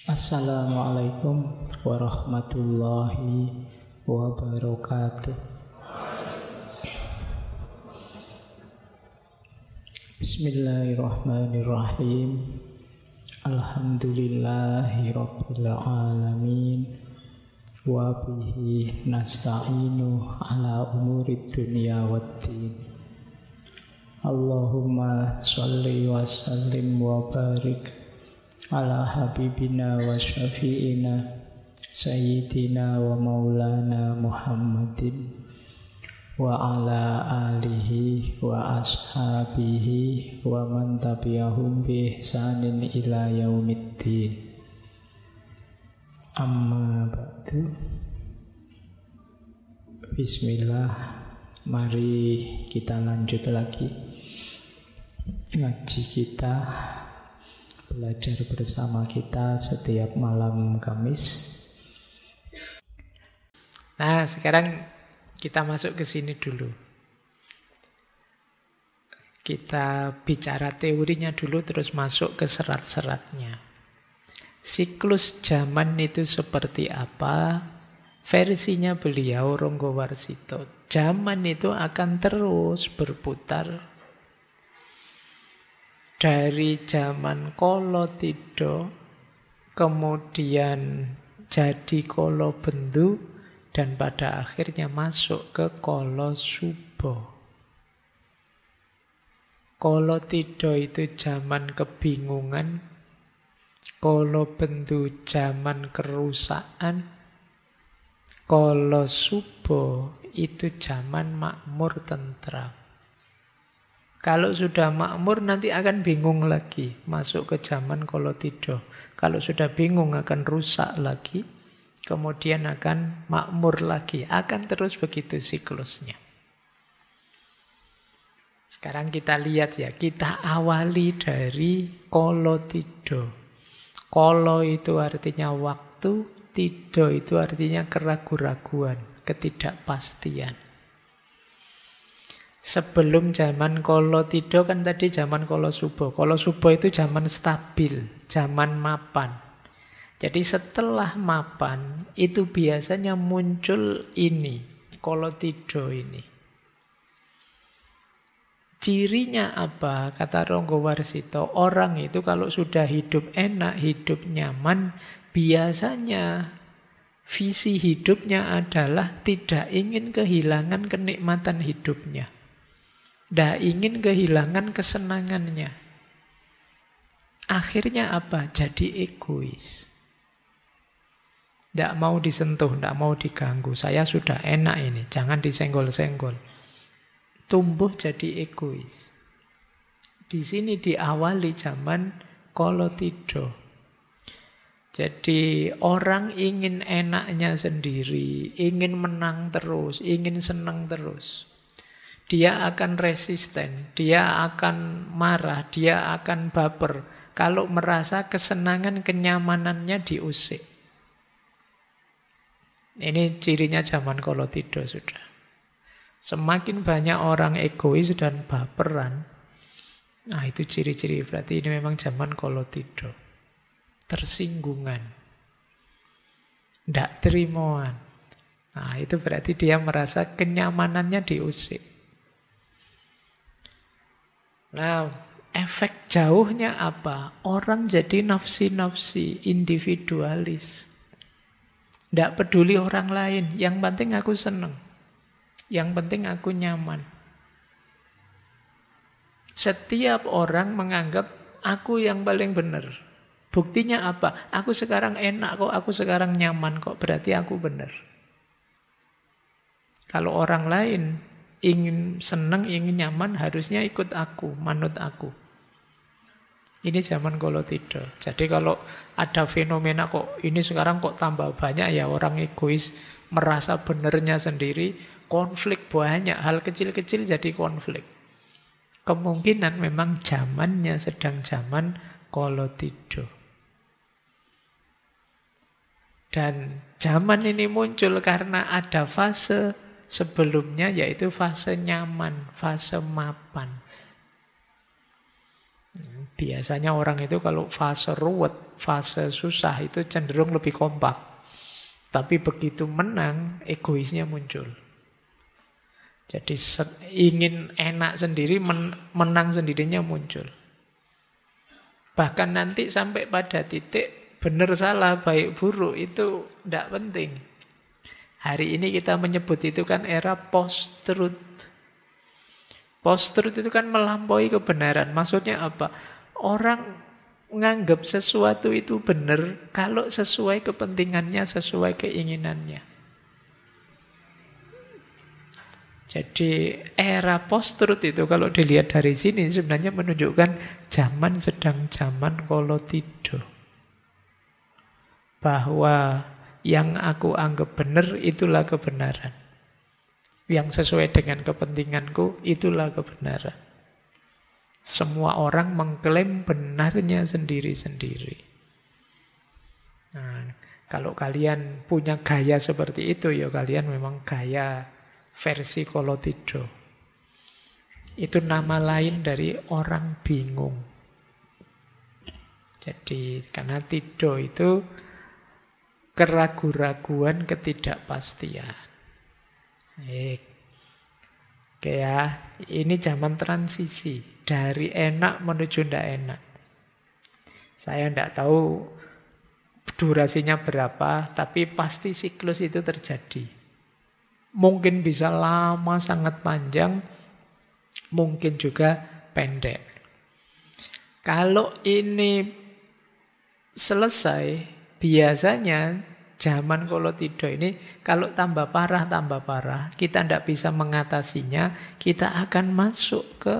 Assalamualaikum warahmatullahi wabarakatuh. Bismillahirrahmanirrahim. Alhamdulillahi rabbil alamin. Wa bihi nasta'inu ala umurid dunya waddin. Allahumma sholli wa sallim wa barik ala habibina wa syafi'ina sayyidina wa maulana Muhammadin wa ala alihi wa ashabihi wa man tabi'ahum bi ihsanin ila yaumiddin. Amma ba'du. Bismillah. Mari kita lanjut lagi ngaji kita, belajar bersama kita setiap malam Kamis. Nah, sekarang kita masuk ke sini dulu. Kita bicara teorinya dulu, terus masuk ke serat-seratnya. Siklus zaman itu seperti apa? Versinya beliau Ronggowarsito. Zaman itu akan terus berputar. Dari zaman Kolotida, kemudian jadi Kolobendu, dan pada akhirnya masuk ke Kolosuba. Kolotida itu zaman kebingungan, Kolobendu zaman kerusakan, Kolosuba itu zaman makmur tentram. Kalau sudah makmur nanti akan bingung lagi, masuk ke zaman Kolotida. Kalau sudah bingung akan rusak lagi, kemudian akan makmur lagi. Akan terus begitu siklusnya. Sekarang kita lihat ya, kita awali dari Kolotida. Kolo itu artinya waktu, tido itu artinya keraguan-raguan, ketidakpastian. Sebelum zaman Kolotida kan tadi zaman Kolosuba. Kolosuba itu zaman stabil, zaman mapan. Jadi setelah mapan itu biasanya muncul ini, Kolotida ini. Cirinya apa? Kata Ronggowarsito, orang itu kalau sudah hidup enak, hidup nyaman, biasanya visi hidupnya adalah tidak ingin kehilangan kenikmatan hidupnya. Tidak ingin kehilangan kesenangannya. Akhirnya apa? Jadi egois. Tidak mau disentuh, tidak mau diganggu. Saya sudah enak ini, jangan disenggol-senggol. Tumbuh jadi egois. Di sini diawali zaman Kolotida. Jadi orang ingin enaknya sendiri, ingin menang terus, ingin senang terus. Dia akan resisten, dia akan marah, dia akan baper kalau merasa kesenangan, kenyamanannya diusik. Ini cirinya zaman Kolotida sudah. Semakin banyak orang egois dan baperan, nah itu ciri-ciri, berarti ini memang zaman Kolotida. Tersinggungan, tidak terimoan. Nah itu berarti dia merasa kenyamanannya diusik. Nah, efek jauhnya apa? Orang jadi nafsi-nafsi, individualis. Tidak peduli orang lain, yang penting aku senang. Yang penting aku nyaman. Setiap orang menganggap aku yang paling benar. Buktinya apa? Aku sekarang enak kok, aku sekarang nyaman kok, berarti aku benar. Kalau orang lain ingin senang, ingin nyaman, harusnya ikut aku, manut aku. Ini zaman Kolotida. Jadi kalau ada fenomena kok, ini sekarang kok tambah banyak ya orang egois, merasa benernya sendiri, konflik banyak, hal kecil-kecil jadi konflik. Kemungkinan memang zamannya sedang zaman Kolotida. Dan zaman ini muncul karena ada fase sebelumnya, yaitu fase nyaman, fase mapan. Biasanya orang itu kalau fase ruwet, fase susah itu cenderung lebih kompak. Tapi begitu menang, egoisnya muncul. Jadi ingin enak sendiri, menang sendirinya muncul. Bahkan nanti sampai pada titik benar salah, baik buruk itu tidak penting. Hari ini kita menyebut itu kan era post-truth. Post-truth itu kan melampaui kebenaran. Maksudnya apa? Orang menganggap sesuatu itu benar kalau sesuai kepentingannya, sesuai keinginannya. Jadi era post-truth itu kalau dilihat dari sini sebenarnya menunjukkan zaman sedang zaman Kolotido. Bahwa yang aku anggap benar itulah kebenaran. Yang sesuai dengan kepentinganku itulah kebenaran. Semua orang mengklaim benarnya sendiri-sendiri. Nah, kalau kalian punya gaya seperti itu, ya kalian memang gaya versi Kolotido. Itu nama lain dari orang bingung. Jadi karena tido itu keraguan-raguan, ketidakpastian. Oke ya, ini zaman transisi. Dari enak menuju tidak enak. Saya tidak tahu durasinya berapa, tapi pasti siklus itu terjadi. Mungkin bisa lama, sangat panjang, mungkin juga pendek. Kalau ini selesai, biasanya zaman Kolotido ini kalau tambah parah, kita tidak bisa mengatasinya, kita akan masuk ke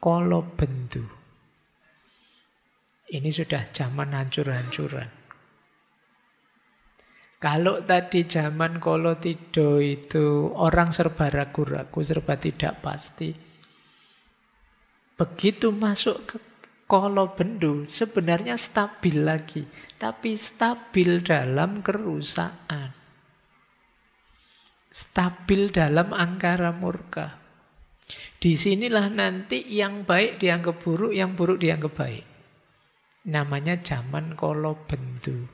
Kolobendu. Ini sudah zaman hancur-hancuran. Kalau tadi zaman Kolotido itu orang serba ragu-ragu, serba tidak pasti. Begitu masuk ke Kolobendu sebenarnya stabil lagi, tapi stabil dalam kerusakan. Stabil dalam angkara murka. Disinilah nanti yang baik dianggap buruk, yang buruk dianggap baik. Namanya zaman Kolobendu.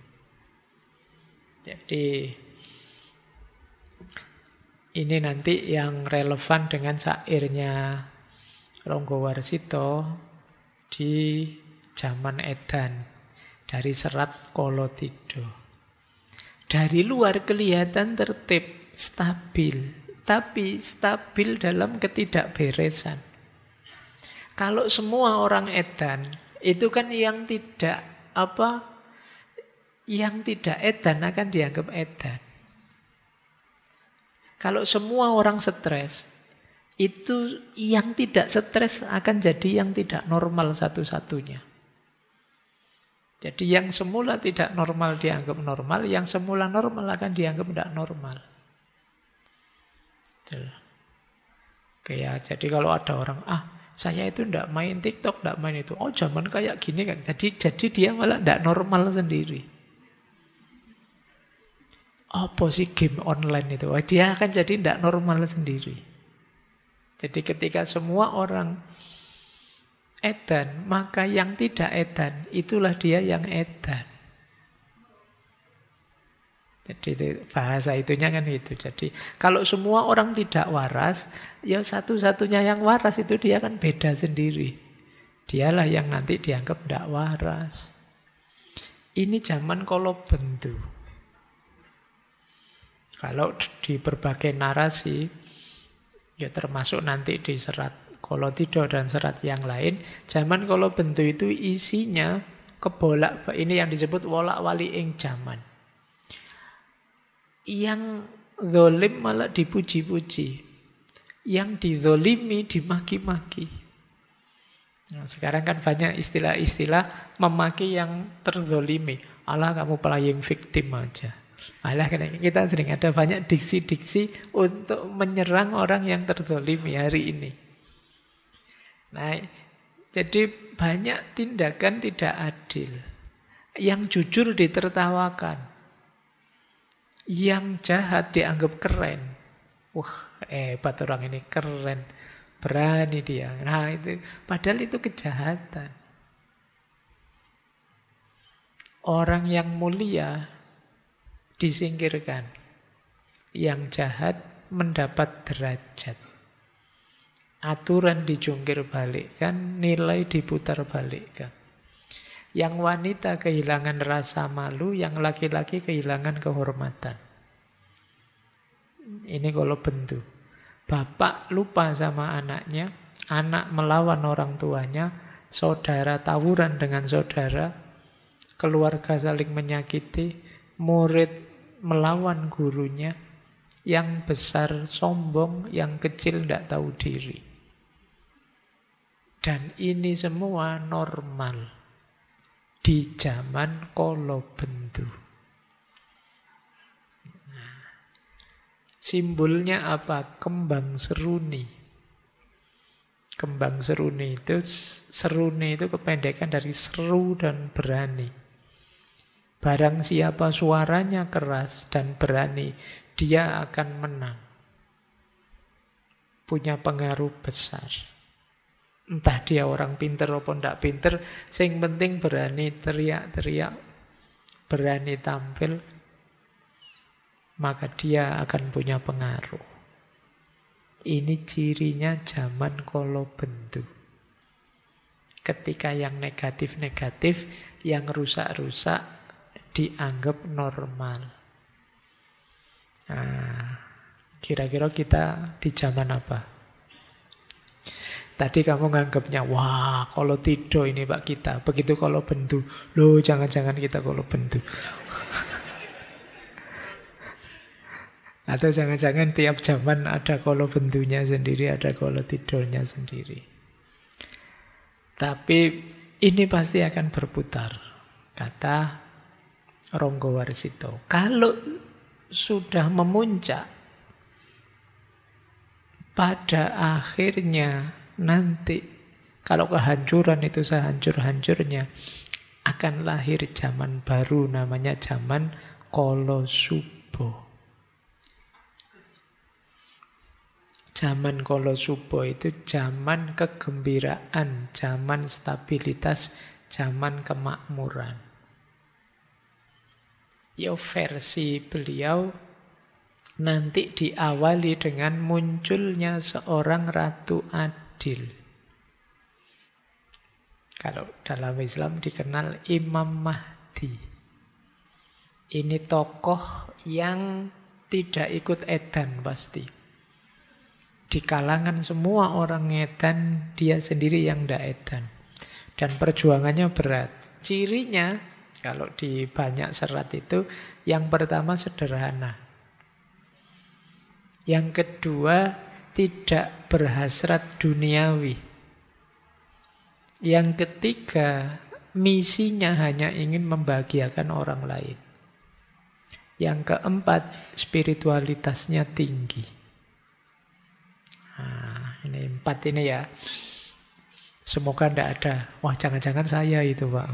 Jadi ini nanti yang relevan dengan syairnya Ronggo Warsito di zaman Edan dari serat Kolotido. Dari luar kelihatan tertib, stabil, tapi stabil dalam ketidakberesan. Kalau semua orang Edan itu kan yang tidak edan akan dianggap edan. Kalau semua orang stres, itu yang tidak stres akan jadi yang tidak normal satu-satunya. Jadi yang semula tidak normal dianggap normal, yang semula normal akan dianggap tidak normal. Kayak jadi kalau ada orang, saya itu tidak main TikTok, tidak main itu. Oh zaman kayak gini kan. Jadi dia malah tidak normal sendiri. Apa sih game online itu? Dia akan jadi tidak normal sendiri. Jadi ketika semua orang edan, maka yang tidak edan, itulah dia yang edan. Jadi bahasa itunya kan itu. Jadi kalau semua orang tidak waras, ya satu-satunya yang waras itu dia kan beda sendiri. Dialah yang nanti dianggap tidak waras. Ini zaman Kolobendu. Kalau di berbagai narasi, ya termasuk nanti di serat Kolotido dan serat yang lain, zaman Kolobendu itu isinya ini yang disebut wolak-wali ing zaman. Yang zolim malah dipuji-puji, yang dizolimi dimaki-maki. Nah, sekarang kan banyak istilah-istilah memaki yang terzolimi. Alah kamu playing victim aja. Alah kita sering ada banyak diksi-diksi untuk menyerang orang yang terzolimi hari ini. Nah, jadi banyak tindakan tidak adil. Yang jujur ditertawakan. Yang jahat dianggap keren. Wah, hebat orang ini, keren. Berani dia. Nah, itu padahal itu kejahatan. Orang yang mulia disingkirkan. Yang jahat mendapat derajat. Aturan dijungkir balikkan, nilai diputar balikkan. Yang wanita kehilangan rasa malu, yang laki-laki kehilangan kehormatan. Ini kalau bentuk. Bapak lupa sama anaknya, anak melawan orang tuanya, saudara tawuran dengan saudara, keluarga saling menyakiti, murid melawan gurunya, yang besar sombong, yang kecil tidak tahu diri. Dan ini semua normal di zaman kolobendu. Nah, simbolnya apa? Kembang seruni. Kembang seruni itu kependekan dari seru dan berani. Barang siapa suaranya keras dan berani, dia akan menang. Punya pengaruh besar. Entah dia orang pinter ataupun tidak pinter, sing penting berani teriak-teriak, berani tampil, maka dia akan punya pengaruh. Ini cirinya zaman kolobendu. Ketika yang negatif-negatif, yang rusak-rusak dianggap normal. Nah, kira-kira kita di zaman apa? Tadi kamu nganggapnya, wah kalau tido ini Pak kita. Begitu kalau bendu, loh jangan-jangan kita kalau bendu. Atau jangan-jangan tiap zaman ada kalau bendunya sendiri, ada kalau tidurnya sendiri. Tapi ini pasti akan berputar, kata Ronggowarsito. Kalau sudah memuncak, pada akhirnya nanti kalau kehancuran itu sehancur-hancurnya, akan lahir zaman baru namanya zaman Kolosubo. Zaman Kolosubo itu zaman kegembiraan, zaman stabilitas, zaman kemakmuran. Ya versi beliau nanti diawali dengan munculnya seorang Ratu Adil. Kalau dalam Islam dikenal Imam Mahdi. Ini tokoh yang tidak ikut edan pasti. Di kalangan semua orang edan, dia sendiri yang tidak edan. Dan perjuangannya berat. Cirinya, kalau di banyak serat itu, yang pertama sederhana. Yang kedua, tidak berhasrat duniawi. Yang ketiga, misinya hanya ingin membahagiakan orang lain. Yang keempat, spiritualitasnya tinggi. Nah, ini 4 ini ya. Semoga tidak ada. Wah, jangan-jangan saya itu Pak.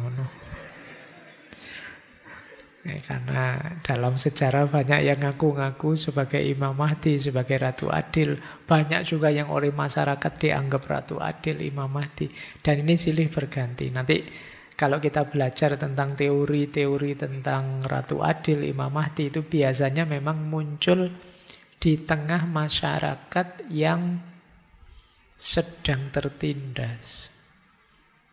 Karena dalam sejarah banyak yang ngaku-ngaku sebagai Imam Mahdi, sebagai Ratu Adil. Banyak juga yang oleh masyarakat dianggap Ratu Adil, Imam Mahdi. Dan ini silih berganti. Nanti kalau kita belajar tentang teori-teori tentang Ratu Adil, Imam Mahdi, itu biasanya memang muncul di tengah masyarakat yang sedang tertindas.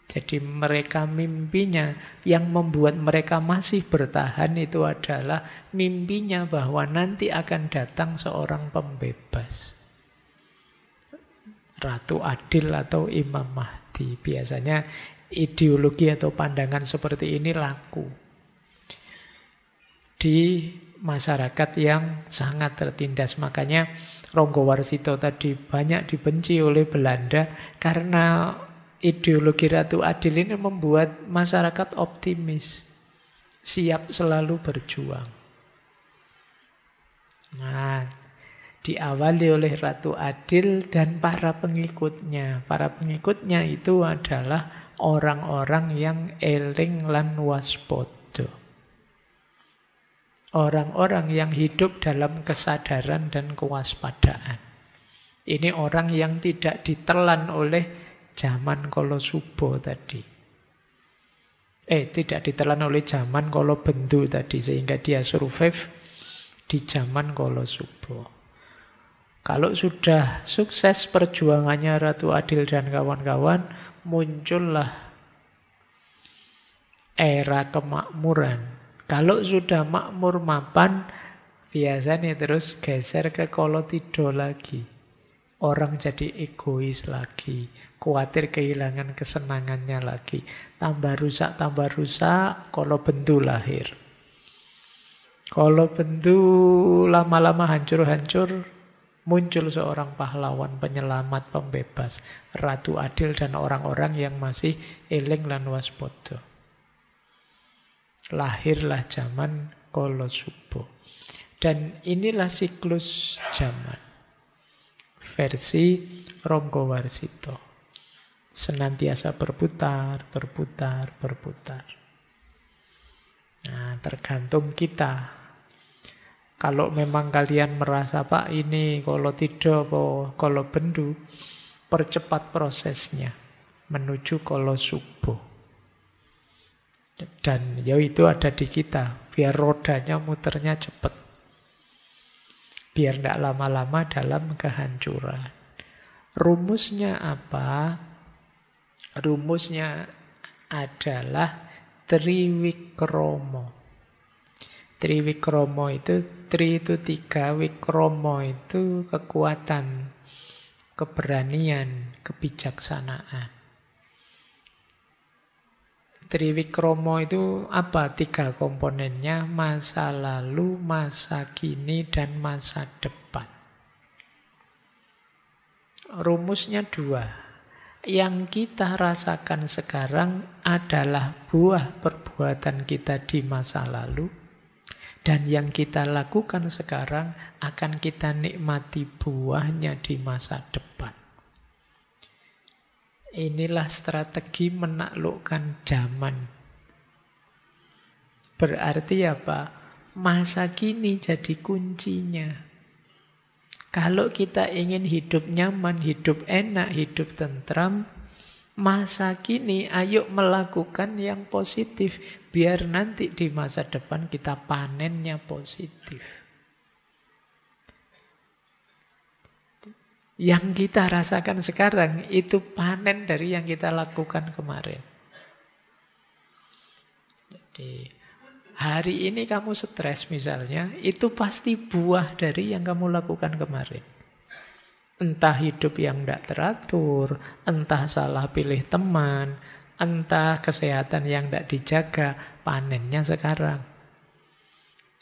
Jadi mereka mimpinya, yang membuat mereka masih bertahan itu adalah mimpinya bahwa nanti akan datang seorang pembebas. Ratu Adil atau Imam Mahdi. Biasanya ideologi atau pandangan seperti ini laku di masyarakat yang sangat tertindas. Makanya Ronggowarsito tadi banyak dibenci oleh Belanda karena ideologi Ratu Adil ini membuat masyarakat optimis, siap selalu berjuang. Nah, diawali oleh Ratu Adil dan para pengikutnya. Para pengikutnya itu adalah orang-orang yang eling lan waspada. Orang-orang yang hidup dalam kesadaran dan kewaspadaan. Ini orang yang tidak ditelan oleh zaman Kolosubo tadi. Tidak ditelan oleh zaman Kala Bendu tadi, sehingga dia survive di zaman Kala Suba. Kalau sudah sukses perjuangannya Ratu Adil dan kawan-kawan, muncullah era kemakmuran. Kalau sudah makmur mapan, biasanya terus geser ke Kolotida lagi. Orang jadi egois lagi, khawatir kehilangan kesenangannya lagi. Tambah rusak, Kolobendu lahir. Kolobendu lama-lama hancur-hancur, muncul seorang pahlawan, penyelamat, pembebas, Ratu Adil dan orang-orang yang masih eling lan waspada. Lahirlah zaman Kala Suba. Dan inilah siklus zaman. Versi Ronggo Warsito. Senantiasa berputar. Nah, tergantung kita. Kalau memang kalian merasa, Pak, ini Kolotida apa Kolobendu, percepat prosesnya menuju Kala Suba. Dan ya itu ada di kita, biar rodanya muternya cepat. Biar tidak lama-lama dalam kehancuran. Rumusnya apa? Rumusnya adalah Triwikromo. Triwikromo itu, Tri itu 3, Wikromo itu kekuatan, keberanian, kebijaksanaan. Triwikromo itu apa? 3 komponennya, masa lalu, masa kini, dan masa depan. Rumusnya 2. Yang kita rasakan sekarang adalah buah perbuatan kita di masa lalu, dan yang kita lakukan sekarang akan kita nikmati buahnya di masa depan. Inilah strategi menaklukkan zaman. Berarti apa? Masa kini jadi kuncinya. Kalau kita ingin hidup nyaman, hidup enak, hidup tentram, masa kini ayo melakukan yang positif. Biar nanti di masa depan kita panennya positif. Yang kita rasakan sekarang itu panen dari yang kita lakukan kemarin. Jadi hari ini kamu stres misalnya, itu pasti buah dari yang kamu lakukan kemarin. Entah hidup yang tidak teratur, entah salah pilih teman, entah kesehatan yang tidak dijaga, panennya sekarang.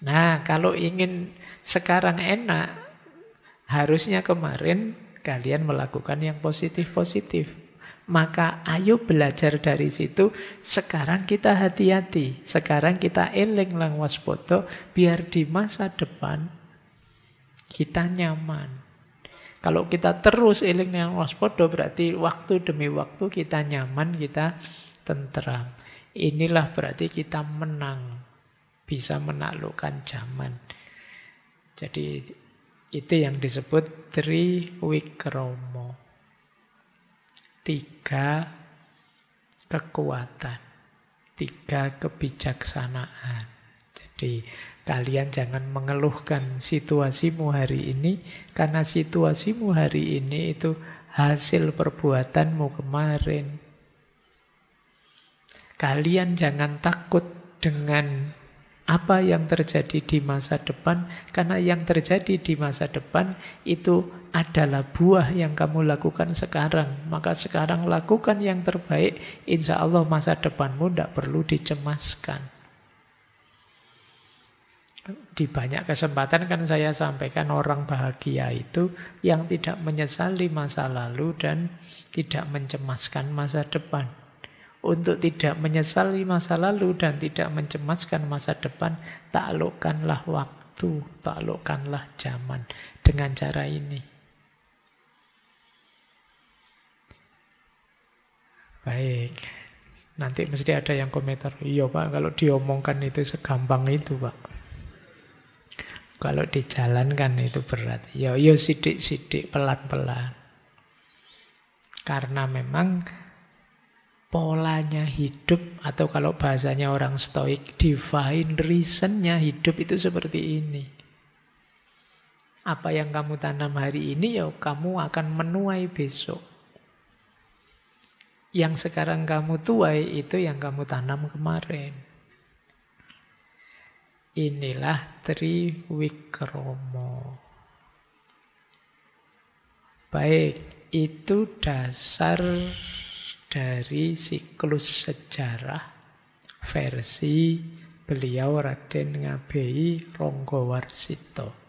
Nah, kalau ingin sekarang enak, harusnya kemarin kalian melakukan yang positif-positif. Maka ayo belajar dari situ. Sekarang kita hati-hati. Sekarang kita eling lang waspada. Biar di masa depan kita nyaman. Kalau kita terus eling lang waspada, berarti waktu demi waktu kita nyaman, kita tentram. Inilah berarti kita menang. Bisa menaklukkan zaman. Jadi itu yang disebut Triwikromo. 3 kekuatan, 3 kebijaksanaan. Jadi kalian jangan mengeluhkan situasimu hari ini, karena situasimu hari ini itu hasil perbuatanmu kemarin. Kalian jangan takut dengan apa yang terjadi di masa depan, karena yang terjadi di masa depan itu adalah buah yang kamu lakukan sekarang. Maka sekarang lakukan yang terbaik, insya Allah masa depanmu tidak perlu dicemaskan. Di banyak kesempatan kan saya sampaikan orang bahagia itu yang tidak menyesali masa lalu dan tidak mencemaskan masa depan. Untuk tidak menyesali masa lalu dan tidak mencemaskan masa depan, taklukkanlah waktu, taklukkanlah zaman dengan cara ini. Baik, nanti mesti ada yang komentar, iya Pak, kalau diomongkan itu segampang itu Pak. Kalau dijalankan itu berat. Ya sidik-sidik, pelan-pelan. Karena memang polanya hidup, atau kalau bahasanya orang stoik, divine reasonnya hidup itu seperti ini. Apa yang kamu tanam hari ini, ya kamu akan menuai besok. Yang sekarang kamu tuai, itu yang kamu tanam kemarin. Inilah Triwikromo. Baik, itu dasar dari siklus sejarah versi beliau Raden Ngabei Ronggowarsito.